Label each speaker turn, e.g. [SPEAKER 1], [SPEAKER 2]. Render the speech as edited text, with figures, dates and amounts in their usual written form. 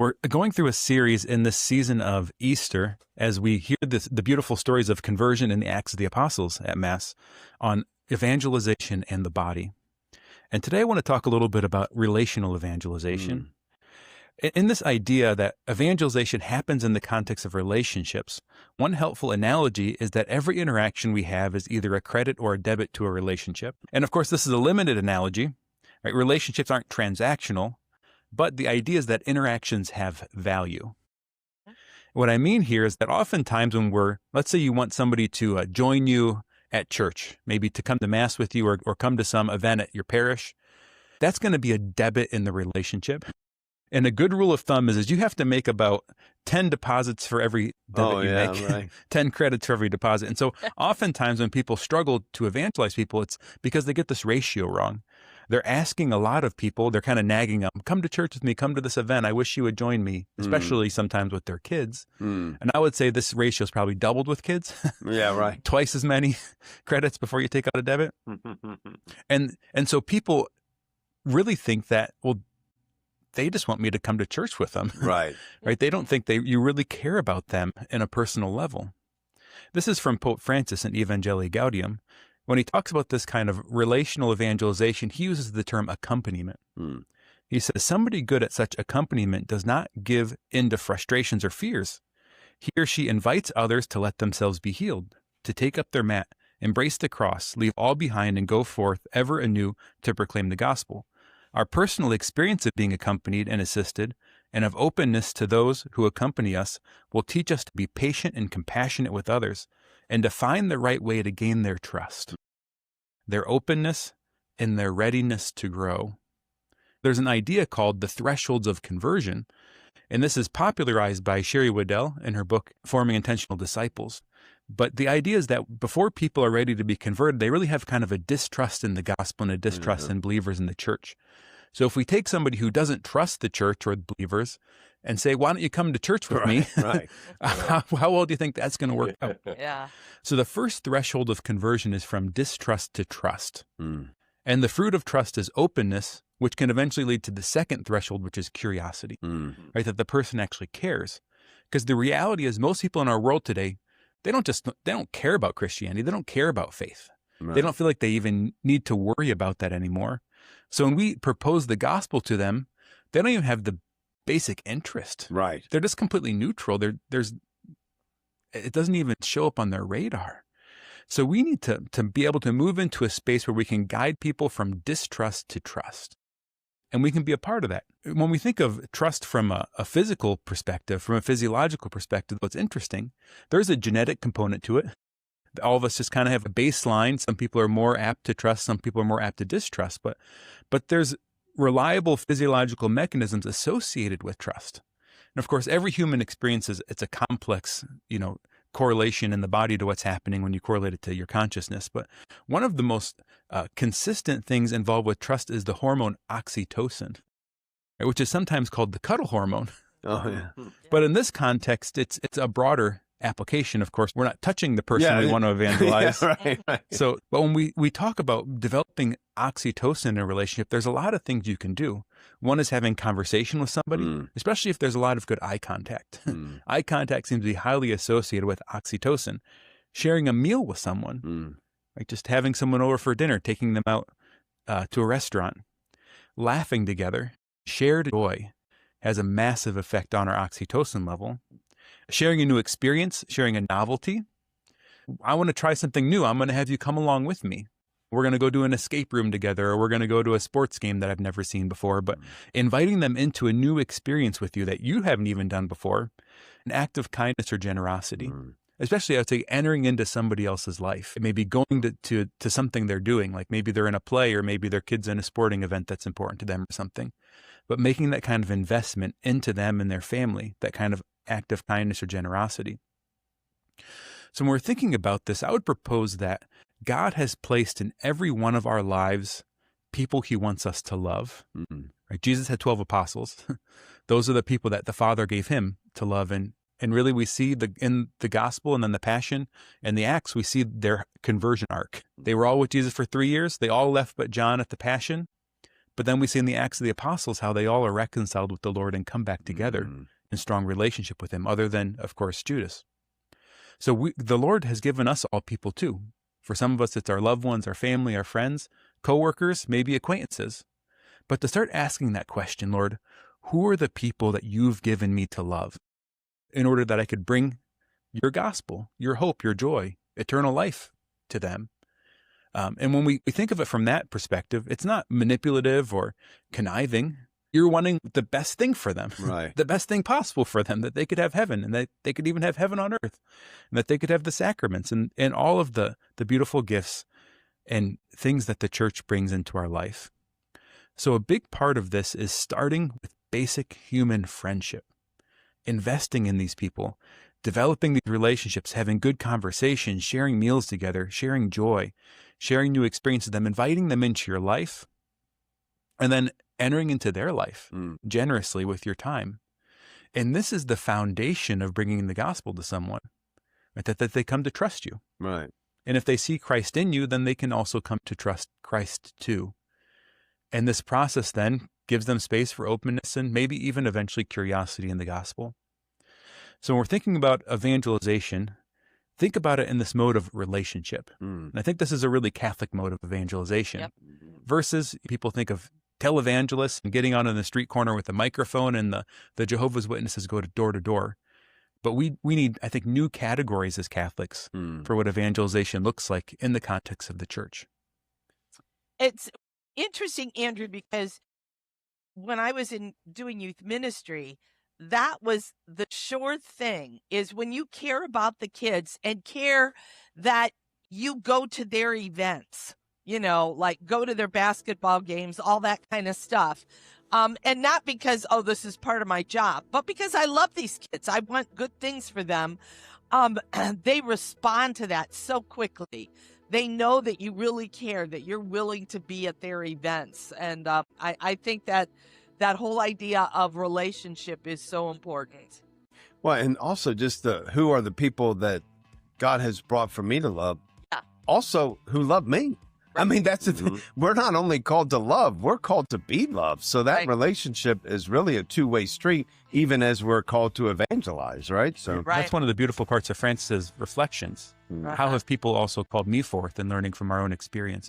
[SPEAKER 1] We're going through a series in this season of Easter as we hear the beautiful stories of conversion in the Acts of the Apostles at Mass on evangelization and the body. And today I want to talk a little bit about relational evangelization. In this idea that evangelization happens in the context of relationships, one helpful analogy is that every interaction we have is either a credit or a debit to a relationship. And of course, this is a limited analogy, right? Relationships aren't transactional, but the idea is that interactions have value. What I mean here is that oftentimes when let's say you want somebody to join you at church, maybe to come to Mass with you or come to some event at your parish, that's going to be a debit in the relationship. And a good rule of thumb is you have to make about 10 deposits for every debit you make, right. 10 credits for every deposit. And so oftentimes when people struggle to evangelize people, it's because they get this ratio wrong. They're asking a lot of people, they're kind of nagging them, come to church with me, come to this event, I wish you would join me, especially sometimes with their kids. And I would say this ratio is probably doubled with kids.
[SPEAKER 2] Yeah, right.
[SPEAKER 1] Twice as many credits before you take out a debit. And so people really think that, well, they just want me to come to church with them.
[SPEAKER 2] Right.
[SPEAKER 1] Right? They don't think you really care about them in a personal level. This is from Pope Francis in Evangelization. When he talks about this kind of relational evangelization, he uses the term accompaniment. He says, somebody good at such accompaniment does not give in to frustrations or fears. He or she invites others to let themselves be healed, to take up their mat, embrace the cross, leave all behind, and go forth ever anew to proclaim the gospel. Our personal experience of being accompanied and assisted, and of openness to those who accompany us, will teach us to be patient and compassionate with others, and to find the right way to gain their trust, their openness, and their readiness to grow. There's an idea called the thresholds of conversion, and this is popularized by Sherry Waddell in her book, Forming Intentional Disciples. But the idea is that before people are ready to be converted, they really have kind of a distrust in the gospel and a distrust in believers in the church. So if we take somebody who doesn't trust the church or the believers and say, why don't you come to church with me?
[SPEAKER 2] Right.
[SPEAKER 1] How well do you think that's going to work out?
[SPEAKER 3] Yeah.
[SPEAKER 1] So the first threshold of conversion is from distrust to trust. And the fruit of trust is openness, which can eventually lead to the second threshold, which is curiosity, right? That the person actually cares. Because the reality is most people in our world today, they don't care about Christianity. They don't care about faith. Right. They don't feel like they even need to worry about that anymore. So when we propose the gospel to them, they don't even have the basic interest.
[SPEAKER 2] Right.
[SPEAKER 1] They're just completely neutral. It doesn't even show up on their radar. So we need to be able to move into a space where we can guide people from distrust to trust. And we can be a part of that. When we think of trust from a physical perspective, from a physiological perspective, what's interesting, there's a genetic component to it. All of us just kind of have a baseline. Some people are more apt to trust, some people are more apt to distrust, but there's reliable physiological mechanisms associated with trust. And of course, every human experiences, it's a complex, correlation in the body to what's happening when you correlate it to your consciousness. But one of the most consistent things involved with trust is the hormone oxytocin, right, which is sometimes called the cuddle hormone.
[SPEAKER 2] Oh, yeah.
[SPEAKER 1] But in this context, it's a broader application. Of course, we're not touching the person we want to evangelize.
[SPEAKER 2] Yeah, right.
[SPEAKER 1] So, but when we talk about developing oxytocin in a relationship, there's a lot of things you can do. One is having conversation with somebody, especially if there's a lot of good eye contact. Eye contact seems to be highly associated with oxytocin. Sharing a meal with someone, like just having someone over for dinner, taking them out to a restaurant, laughing together, shared joy has a massive effect on our oxytocin level. Sharing a new experience, sharing a novelty. I want to try something new. I'm going to have you come along with me. We're going to go do an escape room together, or we're going to go to a sports game that I've never seen before. But inviting them into a new experience with you that you haven't even done before, an act of kindness or generosity. Especially, I would say, entering into somebody else's life. Maybe going to something they're doing, like maybe they're in a play or maybe their kid's in a sporting event that's important to them or something. But making that kind of investment into them and their family, that kind of act of kindness or generosity. So when we're thinking about this, I would propose that God has placed in every one of our lives people he wants us to love. Right? Jesus had 12 apostles. Those are the people that the Father gave him to love. And really we see in the gospel and then the Passion and the Acts, we see their conversion arc. They were all with Jesus for 3 years. They all left but John at the Passion. But then we see in the Acts of the Apostles how they all are reconciled with the Lord and come back together in strong relationship with him, other than, of course, Judas. So the Lord has given us all people too. For some of us, it's our loved ones, our family, our friends, coworkers, maybe acquaintances. But to start asking that question, Lord, who are the people that you've given me to love in order that I could bring your gospel, your hope, your joy, eternal life to them? And when we think of it from that perspective, it's not manipulative or conniving. You're wanting the best thing for them,
[SPEAKER 2] right?
[SPEAKER 1] The best thing possible for them, that they could have heaven, and that they could even have heaven on earth, and that they could have the sacraments and all of the beautiful gifts and things that the church brings into our life. So a big part of this is starting with basic human friendship, investing in these people, developing these relationships, having good conversations, sharing meals together, sharing joy, sharing new experiences with them, inviting them into your life, and then entering into their life generously with your time. And this is the foundation of bringing the gospel to someone, right? That they come to trust you.
[SPEAKER 2] Right.
[SPEAKER 1] And if they see Christ in you, then they can also come to trust Christ too. And this process then gives them space for openness and maybe even eventually curiosity in the gospel. So when we're thinking about evangelization, think about it in this mode of relationship. And I think this is a really Catholic mode of evangelization.
[SPEAKER 3] Yep.
[SPEAKER 1] Versus people think of televangelists and getting out on the street corner with a microphone, and the Jehovah's Witnesses go to door. But we need, I think, new categories as Catholics for what evangelization looks like in the context of the church.
[SPEAKER 3] It's interesting, Andrew, because when I was doing youth ministry, that was the sure thing, is when you care about the kids and care that you go to their events, like go to their basketball games, all that kind of stuff. And not because, this is part of my job, but because I love these kids. I want good things for them. They respond to that so quickly. They know that you really care, that you're willing to be at their events. And I think that whole idea of relationship is so important.
[SPEAKER 2] Well, and also just who are the people that God has brought for me to love, also who love me. Right. I mean, that's the thing. We're not only called to love, we're called to be loved. So that relationship is really a two-way street, even as we're called to evangelize, right? So
[SPEAKER 1] that's one of the beautiful parts of Francis's reflections. How have people also called me forth in learning from our own experiences?